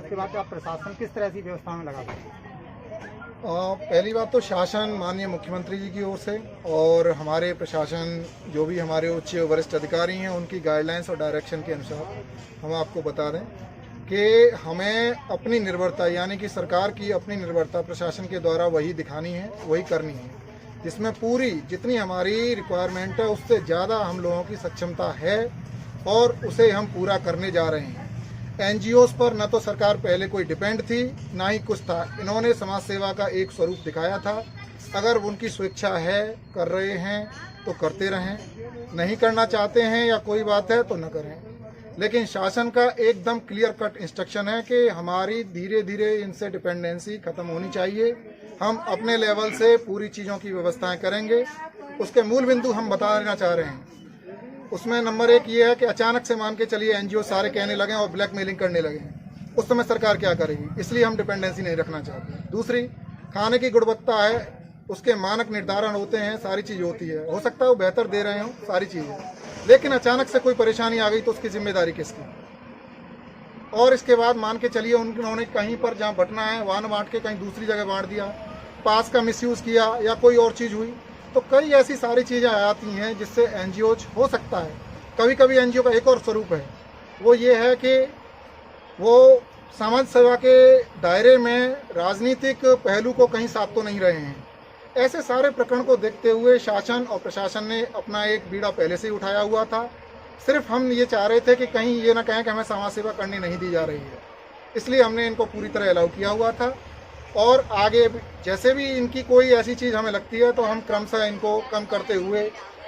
उसके बाद आप प्रशासन किस तरह की व्यवस्था में लगा सकते हैं? पहली बात तो शासन माननीय मुख्यमंत्री जी की ओर से और हमारे प्रशासन जो भी हमारे उच्च वरिष्ठ अधिकारी हैं उनकी गाइडलाइंस और डायरेक्शन के अनुसार हम आपको बता दें कि हमें अपनी निर्भरता यानी कि सरकार की अपनी निर्भरता प्रशासन के द्वारा वही दिखानी है, वही करनी है, जिसमें पूरी जितनी हमारी रिक्वायरमेंट है उससे ज़्यादा हम लोगों की सक्षमता है और उसे हम पूरा करने जा रहे हैं। एनजीओस पर न तो सरकार पहले कोई डिपेंड थी ना ही कुछ था। इन्होंने समाज सेवा का एक स्वरूप दिखाया था। अगर उनकी स्वेच्छा है, कर रहे हैं तो करते रहें, नहीं करना चाहते हैं या कोई बात है तो न करें। लेकिन शासन का एकदम क्लियर कट इंस्ट्रक्शन है कि हमारी धीरे धीरे इनसे डिपेंडेंसी खत्म होनी चाहिए। हम अपने लेवल से पूरी चीज़ों की व्यवस्थाएं करेंगे। उसके मूल बिंदु हम बताना चाह रहे हैं। उसमें नंबर 1 ये है कि अचानक से मान के चलिए एनजीओ सारे कहने लगे और ब्लैकमेलिंग करने लगे, उस समय सरकार क्या करेगी? इसलिए हम डिपेंडेंसी नहीं रखना चाहते। दूसरी, खाने की गुणवत्ता है, उसके मानक निर्धारण होते हैं, सारी चीज़ होती है, हो सकता है वो बेहतर दे रहे हों सारी चीज़ें, लेकिन अचानक से कोई परेशानी आ गई तो उसकी जिम्मेदारी किसकी? और इसके बाद मान के चलिए उन्होंने कहीं पर जहाँ बंटना है वहाँ न बांट के कहीं दूसरी जगह बांट दिया, पास का मिसयूज़ किया या कोई और चीज़ हुई, तो कई ऐसी सारी चीज़ें आती हैं जिससे एनजीओ हो सकता है। कभी कभी एनजीओ का एक और स्वरूप है, वो ये है कि वो समाज सेवा के दायरे में राजनीतिक पहलू को कहीं साथ तो नहीं रहे हैं। ऐसे सारे प्रकरण को देखते हुए शासन और प्रशासन ने अपना एक बीड़ा पहले से ही उठाया हुआ था। सिर्फ हम ये चाह रहे थे कि कहीं ये ना कहें कि हमें समाज सेवा करनी नहीं दी जा रही है, इसलिए हमने इनको पूरी तरह अलाउ किया हुआ था। और आगे जैसे भी इनकी कोई ऐसी चीज़ हमें लगती है तो हम क्रमशः इनको कम करते हुए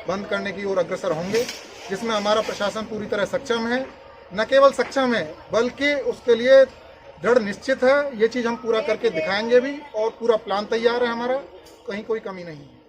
बंद करने की ओर अग्रसर होंगे, जिसमें हमारा प्रशासन पूरी तरह सक्षम है। न केवल सक्षम है बल्कि उसके लिए दृढ़ निश्चित है। ये चीज़ हम पूरा करके दिखाएंगे भी और पूरा प्लान तैयार है हमारा, कहीं कोई कमी नहीं है।